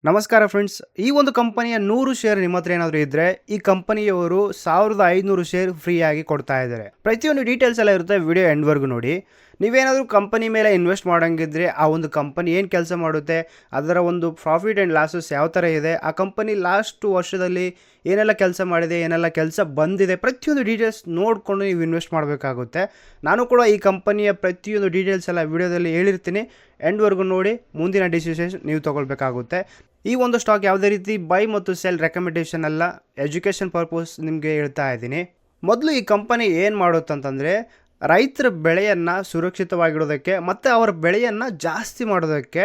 ನಮಸ್ಕಾರ ಫ್ರೆಂಡ್ಸ್, ಈ ಒಂದು ಕಂಪನಿಯ 100 ಶೇರ್ ನಿಮ್ಮ ಹತ್ರ ಏನಾದರೂ ಇದ್ರೆ ಈ ಕಂಪನಿಯವರು 1500 ಶೇರ್ ಫ್ರೀ ಆಗಿ ಕೊಡ್ತಾ ಇದ್ದಾರೆ. ಪ್ರತಿಯೊಂದು ಡೀಟೇಲ್ಸ್ ಎಲ್ಲ ಇರುತ್ತೆ, ವಿಡಿಯೋ ಎಂಡ್ವರೆಗೂ ನೋಡಿ. ನೀವೇನಾದರೂ ಕಂಪನಿ ಮೇಲೆ ಇನ್ವೆಸ್ಟ್ ಮಾಡೋಂಗಿದ್ರೆ ಆ ಒಂದು ಕಂಪನಿ ಏನು ಕೆಲಸ ಮಾಡುತ್ತೆ, ಅದರ ಒಂದು ಪ್ರಾಫಿಟ್ ಆ್ಯಂಡ್ ಲಾಸಸ್ ಯಾವ ಥರ ಇದೆ, ಆ ಕಂಪನಿ ಲಾಸ್ಟ್ ವರ್ಷದಲ್ಲಿ ಏನೆಲ್ಲ ಕೆಲಸ ಮಾಡಿದೆ, ಏನೆಲ್ಲ ಕೆಲಸ ಬಂದಿದೆ, ಪ್ರತಿಯೊಂದು ಡೀಟೇಲ್ಸ್ ನೋಡಿಕೊಂಡು ನೀವು ಇನ್ವೆಸ್ಟ್ ಮಾಡಬೇಕಾಗುತ್ತೆ. ನಾನು ಕೂಡ ಈ ಕಂಪನಿಯ ಪ್ರತಿಯೊಂದು ಡೀಟೇಲ್ಸ್ ಎಲ್ಲ ವಿಡಿಯೋದಲ್ಲಿ ಹೇಳಿರ್ತೀನಿ, ಎಂಡ್ವರೆಗೂ ನೋಡಿ ಮುಂದಿನ ಡಿಸಿಷನ್ ನೀವು ತೊಗೊಳ್ಬೇಕಾಗುತ್ತೆ. ಈ ಒಂದು ಸ್ಟಾಕ್ ಯಾವುದೇ ರೀತಿ ಬೈ ಮತ್ತು ಸೆಲ್ ರೆಕಮೆಂಡೇಷನ್ ಅಲ್ಲ, ಎಜುಕೇಷನ್ ಪರ್ಪಸ್ ನಿಮಗೆ ಹೇಳ್ತಾ ಇದ್ದೀನಿ. ಮೊದಲು ಈ ಕಂಪನಿ ಏನು ಮಾಡುತ್ತಂತಂದರೆ ರೈತರ ಬೆಳೆಯನ್ನು ಸುರಕ್ಷಿತವಾಗಿಡೋದಕ್ಕೆ ಮತ್ತು ಅವರ ಬೆಳೆಯನ್ನು ಜಾಸ್ತಿ ಮಾಡೋದಕ್ಕೆ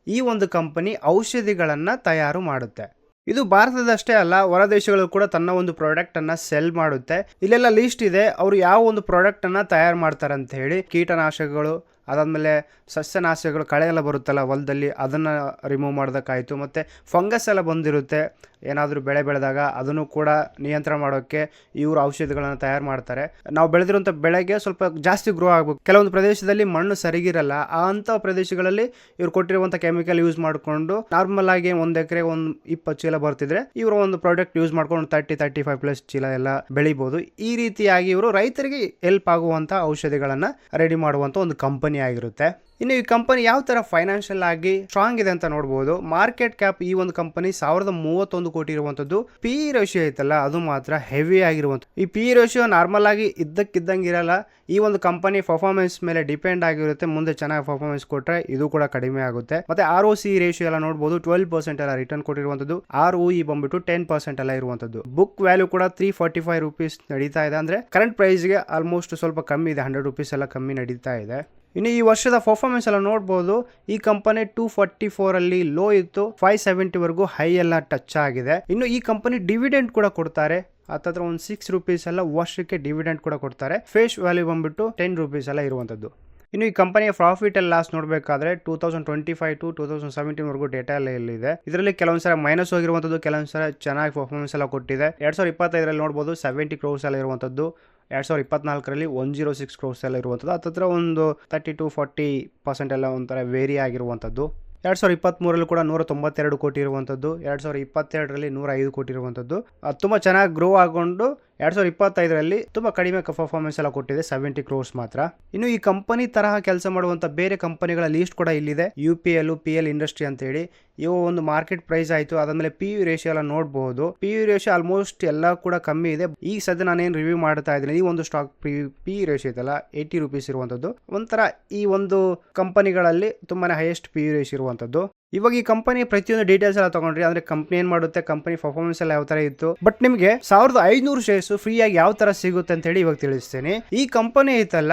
ಈ ಒಂದು ಕಂಪನಿ ಔಷಧಿಗಳನ್ನು ತಯಾರು ಮಾಡುತ್ತೆ. ಇದು ಭಾರತದಷ್ಟೇ ಅಲ್ಲ, ಹೊರ ದೇಶಗಳು ಕೂಡ ತನ್ನ ಒಂದು ಪ್ರಾಡಕ್ಟನ್ನು ಸೆಲ್ ಮಾಡುತ್ತೆ. ಇಲ್ಲೆಲ್ಲ ಲಿಸ್ಟ್ ಇದೆ, ಅವರು ಯಾವ ಒಂದು ಪ್ರಾಡಕ್ಟನ್ನು ತಯಾರು ಮಾಡ್ತಾರೆ ಅಂತ ಹೇಳಿ. ಕೀಟನಾಶಕಗಳು, ಅದಾದಮೇಲೆ ಸಸ್ಯನಾಶಕಗಳು, ಕಳೆ ಎಲ್ಲ ಬರುತ್ತಲ್ಲ ಹೊಲದಲ್ಲಿ, ಅದನ್ನು ರಿಮೂವ್ ಮಾಡೋದಕ್ಕಾಯಿತು. ಮತ್ತು ಫಂಗಸ್ ಎಲ್ಲ ಬಂದಿರುತ್ತೆ ಏನಾದರೂ ಬೆಳೆ ಬೆಳೆದಾಗ, ಅದನ್ನು ಕೂಡ ನಿಯಂತ್ರಣ ಮಾಡೋಕ್ಕೆ ಇವರು ಔಷಧಿಗಳನ್ನು ತಯಾರು ಮಾಡ್ತಾರೆ. ನಾವು ಬೆಳೆದಿರುವಂಥ ಬೆಳೆಗೆ ಸ್ವಲ್ಪ ಜಾಸ್ತಿ ಗ್ರೋ ಆಗಬೇಕು. ಕೆಲವೊಂದು ಪ್ರದೇಶದಲ್ಲಿ ಮಣ್ಣು ಸರಿಗಿರಲ್ಲ, ಅಂಥ ಪ್ರದೇಶಗಳಲ್ಲಿ ಇವ್ರು ಕೊಟ್ಟಿರುವಂಥ ಕೆಮಿಕಲ್ ಯೂಸ್ ಮಾಡಿಕೊಂಡು ನಾರ್ಮಲ್ ಆಗಿ 1 ಎಕರೆ 20 ಚೀಲ ಬರ್ತಿದ್ರೆ ಇವರು ಒಂದು ಪ್ರಾಡಕ್ಟ್ ಯೂಸ್ ಮಾಡ್ಕೊಂಡು 30-35+ ಚೀಲ ಎಲ್ಲ ಬೆಳಿಬೋದು. ಈ ರೀತಿಯಾಗಿ ಇವರು ರೈತರಿಗೆ ಹೆಲ್ಪ್ ಆಗುವಂಥ ಔಷಧಿಗಳನ್ನು ರೆಡಿ ಮಾಡುವಂಥ ಒಂದು ಕಂಪನಿ ಆಗಿರುತ್ತೆ. ಇನ್ನು ಈ ಕಂಪನಿ ಯಾವ ತರ ಫೈನಾನ್ಷಿಯಲ್ ಆಗಿ ಸ್ಟ್ರಾಂಗ್ ಇದೆ ಅಂತ ನೋಡಬಹುದು. ಮಾರ್ಕೆಟ್ ಕ್ಯಾಪ್ ಈ ಒಂದು ಕಂಪನಿ 1031 ಕೋಟಿ ಇರುವಂತದ್ದು. ಪಿ ರೇಷಿಯೋ ಐತಲ್ಲ, ಅದು ಮಾತ್ರ ಹೆವಿ ಆಗಿರುವಂತ. ಈ ಪಿ ರೇಷಿಯೋ ನಾರ್ಮಲ್ ಆಗಿ ಇದ್ದಕ್ಕಿದ್ದಂಗೆ ಇರಲ್ಲ. ಈ ಒಂದು ಕಂಪನಿ ಪರ್ಫಾರ್ಮೆನ್ಸ್ ಮೇಲೆ ಡಿಪೆಂಡ್ ಆಗಿರುತ್ತೆ. ಮುಂದೆ ಚೆನ್ನಾಗಿ ಪರ್ಫಾರ್ಮೆನ್ಸ್ ಕೊಟ್ರೆ ಇದು ಕೂಡ ಕಡಿಮೆ ಆಗುತ್ತೆ. ಮತ್ತೆ ROC ರೇಷಿಯೋ ಎಲ್ಲ ನೋಡಬಹುದು, 12% ಎಲ್ಲ ರಿಟರ್ನ್ ಕೊಟ್ಟಿರುವಂತದ್ದು. ROE ಬಂದ್ಬಿಟ್ಟು 10% ಎಲ್ಲ ಇರುವಂತದ್ದು. ಬುಕ್ ವ್ಯಾಲ್ಯೂ ಕೂಡ 345 ರೂಪೀಸ್ ನಡೀತಾ ಇದೆ. ಅಂದ್ರೆ ಕರೆಂಟ್ ಪ್ರೈಸ್ಗೆ ಆಲ್ಮೋಸ್ಟ್ ಸ್ವಲ್ಪ ಕಮ್ಮಿ ಇದೆ, 100 ರೂಪೀಸ್ ಎಲ್ಲ ಕಮ್ಮಿ ನಡೀತಾ ಇದೆ. ಇನ್ನು ಈ ವರ್ಷದ ಪರ್ಫಾರ್ಮೆನ್ಸ್ ಎಲ್ಲ ನೋಡ್ಬೋದು. ಈ ಕಂಪನಿ 244 ಅಲ್ಲಿ ಲೋ ಇತ್ತು, 570 ವರೆಗೂ ಹೈ ಎಲ್ಲ ಟಚ್ ಆಗಿದೆ. ಇನ್ನು ಈ ಕಂಪನಿ ಡಿವಿಡೆಂಡ್ ಕೂಡ ಕೊಡ್ತಾರೆ, ಹತ್ತತ್ರ ಒಂದು 6 ರೂಪೀಸ್ ಎಲ್ಲ ವರ್ಷಕ್ಕೆ ಡಿವಿಡೆಂಡ್ ಕೂಡ ಕೊಡ್ತಾರೆ. ಫೇಸ್ ವ್ಯಾಲ್ಯೂ ಬಂದ್ಬಿಟ್ಟು 10 ರೂಪೀಸ್ ಎಲ್ಲ ಇರುವಂತದ್ದು. ಇನ್ನು ಈ ಕಂಪನಿಯ ಪ್ರಾಫಿಟ್ ಅಂಡ್ ಲಾಸ್ ನೋಡಬೇಕಾದ್ರೆ 2025 to 2017 ವರೆಗೂ ಡೇಟಾ ಎಲ್ಲ ಇದೆ. ಇದರಲ್ಲಿ ಕೆಲವೊಂದ್ಸಲ ಮೈನಸ್ ಹೋಗಿರುವಂತದ್ದು, ಕೆಲವೊಂದ್ಸಲ ಚೆನ್ನಾಗಿ ಪರ್ಫಾರ್ಮೆನ್ಸ್ ಎಲ್ಲ ಕೊಟ್ಟಿದೆ. 2025 ನೋಡಬಹುದು 70 crores ಎಲ್ಲ ಇರುವಂತದ್ದು. 2024 106 crores ಎಲ್ಲ ಇರುವಂತದ್ದು. ಹತ್ತತ್ರ ಒಂದು 30-40% ಎಲ್ಲ ಒಂಥರ ವೇರಿ ಆಗಿರುವಂತದ್ದು. 2023 ಕೂಡ 192 ಕೋಟಿ ಇರುವಂತದ್ದು. 2022 105 ಕೋಟಿ ಇರುವಂತದ್ದು. ತುಂಬಾ ಚೆನ್ನಾಗಿ ಗ್ರೋ ಆಗೊಂಡು 2025 ತುಂಬಾ ಕಡಿಮೆ ಪರ್ಫಾರ್ಮೆನ್ಸ್ ಎಲ್ಲ ಕೊಟ್ಟಿದೆ, 70 crores ಮಾತ್ರ. ಇನ್ನು ಈ ಕಂಪನಿ ತರಹ ಕೆಲಸ ಮಾಡುವಂತ ಬೇರೆ ಕಂಪನಿಗಳ ಲೀಸ್ಟ್ ಕೂಡ ಇಲ್ಲಿದೆ. UPL, PL ಇಂಡಸ್ಟ್ರಿ ಅಂತ ಹೇಳಿ. ಇವು ಒಂದು ಮಾರ್ಕೆಟ್ ಪ್ರೈಸ್ ಆಯ್ತು. ಅದಾದ್ಮೇಲೆ PU ರೇಷಿಯೋ ಎಲ್ಲ ನೋಡಬಹುದು. PU ರೇಷಿಯೋ ಆಲ್ಮೋಸ್ಟ್ ಎಲ್ಲ ಕೂಡ ಕಮ್ಮಿ ಇದೆ. ಈಗ ಸದ್ಯ ನಾನೇನು ರಿವ್ಯೂ ಮಾಡ್ತಾ ಇದ್ದೀನಿ, ಈ ಒಂದು ಸ್ಟಾಕ್ PU ರೇಷಿಯೋ ಇದೆಲ್ಲ 80 ರೂಪೀಸ್ ಇರುವಂತದ್ದು. ಒಂಥರ ಈ ಒಂದು ಕಂಪನಿಗಳಲ್ಲಿ ತುಂಬಾನೇ ಹೈಯೆಸ್ಟ್ PU ರೇಷಿಯೋ ಇರುವಂತದ್ದು. ಇವಾಗ ಈ ಕಂಪನಿ ಪ್ರತಿಯೊಂದು ಡೀಟೇಲ್ಸ್ ಎಲ್ಲ ತಗೊಂಡ್ರಿ, ಅಂದ್ರೆ ಕಂಪನಿ ಏನ್ ಮಾಡುತ್ತೆ, ಕಂಪನಿ ಪರ್ಫಾರ್ಮೆನ್ಸ್ ಎಲ್ಲ ಯಾವ ತರ ಇತ್ತು, ಬಟ್ ನಿಮಗೆ 1500 ಶೇರ್ಸ್ ಫ್ರೀ ಆಗಿ ಯಾವ ತರ ಸಿಗುತ್ತೆ ಅಂತ ಹೇಳಿ ಇವಾಗ ತಿಳಿಸ್ತೇನೆ. ಈ ಕಂಪನಿ ಐತಲ್ಲ,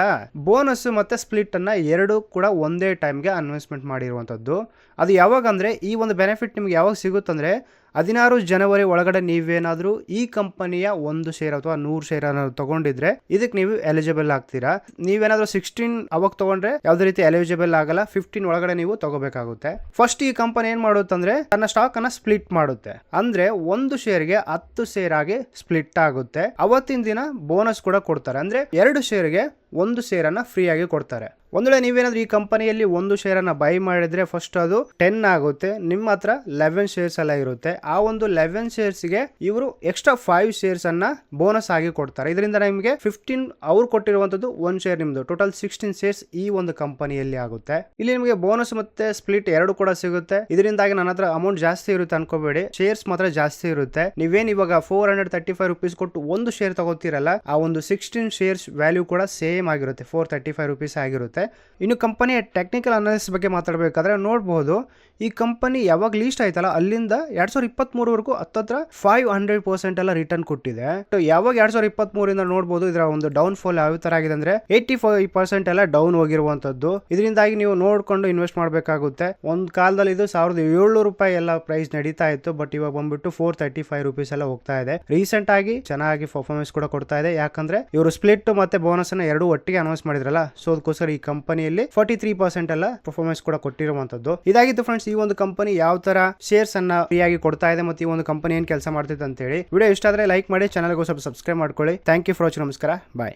ಬೋನಸ್ ಮತ್ತೆ ಸ್ಪ್ಲಿಟ್ ಅನ್ನ ಎರಡು ಕೂಡ ಒಂದೇ ಟೈಮ್ಗೆ ಅನ್ವೆಸ್ಟ್ಮೆಂಟ್ ಮಾಡಿರುವಂತದ್ದು. ಅದು ಯಾವಾಗ ಅಂದ್ರೆ ಈ ಒಂದು ಬೆನಿಫಿಟ್ ನಿಮ್ಗೆ ಯಾವಾಗ ಸಿಗುತ್ತಂದ್ರೆ 16 ಜನವರಿ ಒಳಗಡೆ ನೀವೇನಾದ್ರೂ ಈ ಕಂಪನಿಯ 1 ಶೇರ್ ಅಥವಾ 100 ಶೇರ್ ಅನ್ನು ತಗೊಂಡಿದ್ರೆ ಇದಕ್ಕೆ ನೀವು ಎಲಿಜಿಬಲ್ ಆಗ್ತೀರಾ. ನೀವೇನಾದ್ರೂ 16 ಅವಾಗ ತಗೊಂಡ್ರೆ ಯಾವುದೇ ರೀತಿ ಎಲಿಜಿಬಲ್ ಆಗಲ್ಲ. 15 ಒಳಗಡೆ ನೀವು ತಗೋಬೇಕಾಗುತ್ತೆ. ಫಸ್ಟ್ ಈ ಕಂಪನಿ ಏನ್ ಮಾಡುತ್ತಂದ್ರೆ ತನ್ನ ಸ್ಟಾಕ್ ಅನ್ನ ಸ್ಪ್ಲಿಟ್ ಮಾಡುತ್ತೆ. ಅಂದ್ರೆ 1 ಶೇರ್ಗೆ 10 ಶೇರ್ ಆಗಿ ಸ್ಪ್ಲಿಟ್ ಆಗುತ್ತೆ. ಅವತ್ತಿನ ದಿನ ಬೋನಸ್ ಕೂಡ ಕೊಡ್ತಾರೆ. ಅಂದ್ರೆ 2 ಶೇರ್ಗೆ 1 ಶೇರ್ ಅನ್ನ ಫ್ರೀ ಆಗಿ ಕೊಡ್ತಾರೆ. ಒಂದು ವೇಳೆ ನೀವೇನಾದ್ರೂ ಈ ಕಂಪನಿಯಲ್ಲಿ 1 ಶೇರ್ ಅನ್ನ ಬೈ ಮಾಡಿದ್ರೆ ಫಸ್ಟ್ ಅದು 10 ಆಗುತ್ತೆ. ನಿಮ್ಮ ಹತ್ರ 11 ಶೇರ್ಸ್ ಎಲ್ಲ ಇರುತ್ತೆ. ಆ ಒಂದು 11 ಶೇರ್ಸ್ಗೆ ಇವರು ಎಕ್ಸ್ಟ್ರಾ 5 ಶೇರ್ಸ್ ಅನ್ನ ಬೋನಸ್ ಆಗಿ ಕೊಡ್ತಾರೆ. ಇದರಿಂದ ನಿಮಗೆ 15 ಅವ್ರು ಕೊಟ್ಟಿರುವಂತದ್ದು 1 ಶೇರ್ ನಿಮ್ದು, ಟೋಟಲ್ 16 ಶೇರ್ಸ್ ಈ ಒಂದು ಕಂಪನಿಯಲ್ಲಿ ಆಗುತ್ತೆ. ಇಲ್ಲಿ ನಿಮಗೆ ಬೋನಸ್ ಮತ್ತೆ ಸ್ಪ್ಲಿಟ್ ಎರಡು ಕೂಡ ಸಿಗುತ್ತೆ. ಇದರಿಂದಾಗಿ ನನ್ನ ಹತ್ರ ಅಮೌಂಟ್ ಜಾಸ್ತಿ ಇರುತ್ತೆ ಅನ್ಕೋಬೇಡಿ, ಶೇರ್ಸ್ ಮಾತ್ರ ಜಾಸ್ತಿ ಇರುತ್ತೆ. ನೀವೇನ್ ಇವಾಗ 435 ರೂಪೀಸ್ ಕೊಟ್ಟು 1 ಶೇರ್ ತಗೋತೀರಲ್ಲ, ಆ ಒಂದು 16 ಶೇರ್ಸ್ ವ್ಯಾಲ್ಯೂ ಕೂಡ ಸೇಮ್ ಆಗಿರುತ್ತೆ, 435 ರೂಪೀಸ್ ಆಗಿರುತ್ತೆ. ಇನ್ನು ಕಂಪನಿಯ ಟೆಕ್ನಿಕಲ್ ಅನಾಲಿಸಿಸ್ ಬಗ್ಗೆ ಮಾತಾಡಬೇಕಾದ್ರೆ ನೋಡಬಹುದು, ಈ ಕಂಪನಿ ಯಾವಾಗ ಲೀಸ್ಟ್ ಆಯ್ತಲ್ಲ ಅಲ್ಲಿಂದ 2023 ವರೆಗೂ ಹತ್ತತ್ರ 500% ಎಲ್ಲ ರಿಟರ್ನ್ ಕೊಟ್ಟಿದೆ. ಯಾವಾಗ 2023 ಇಂದ ನೋಡಬಹುದು ಇದರ ಒಂದು ಡೌನ್ ಫಾಲ್ ಯಾವ ತರ ಆಗಿದೆ ಅಂದ್ರೆ 85% ಎಲ್ಲ ಡೌನ್ ಹೋಗಿರುವಂತದ್ದು. ಇದರಿಂದಾಗಿ ನೀವು ನೋಡ್ಕೊಂಡು ಇನ್ವೆಸ್ಟ್ ಮಾಡಬೇಕಾಗುತ್ತೆ. ಒಂದ್ ಕಾಲದಲ್ಲಿ ಇದು 1700 ರೂಪಾಯಿ ಎಲ್ಲ ಪ್ರೈಸ್ ನಡೀತಾ ಇತ್ತು, ಬಟ್ ಇವಾಗ ಬಂದ್ಬಿಟ್ಟು 435 ರೂಪೀಸ್ ಎಲ್ಲ ಹೋಗ್ತಾ ಇದೆ. ರೀಸೆಂಟ್ ಆಗಿ ಚೆನ್ನಾಗಿ ಪರ್ಫಾರ್ಮೆನ್ಸ್ ಕೂಡ ಕೊಡ್ತಾ ಇದೆ, ಯಾಕಂದ್ರೆ ಇವರು ಸ್ಪ್ಲಿಟ್ ಮತ್ತೆ ಬೋನಸ್ ಅನ್ನ ಎರಡು ಒಟ್ಟಿಗೆ ಅನೌನ್ಸ್ ಮಾಡಿದ್ರಲ್ಲ, ಸೊ ಅದಕ್ಕೋಸ್ಕರ ಈ ಕಂಪನಿಯಲ್ಲಿ 43% ಎಲ್ಲ ಪರ್ಫಾರ್ಮೆನ್ಸ್ ಕೂಡ ಕೊಟ್ಟಿರುವಂತದ್ದು. ಇದಾಗಿತ್ತು ಫ್ರೆಂಡ್ಸ್ ಈ ಒಂದು ಕಂಪನಿ ಯಾವ ತರ ಶೇರ್ಸ್ ಅನ್ನ ಫ್ರೀ ಆಗಿ ಕೊಡ್ತಾ ಇದೆ ಮತ್ತೆ ಈ ಒಂದು ಕಂಪನಿ ಏನ್ ಕೆಲಸ ಮಾಡ್ತಿದೆ ಅಂತ ಹೇಳಿ. ವಿಡಿಯೋ ಇಷ್ಟ ಆದ್ರೆ ಲೈಕ್ ಮಾಡಿ, ಚಾನಲ್ ಗೆ ಸ್ವಲ್ಪ ಸಬ್ಸ್ಕ್ರೈಬ್ ಮಾಡ್ಕೊಳ್ಳಿ. Thank you for watching. ನಮಸ್ಕಾರ, ಬಾಯ್.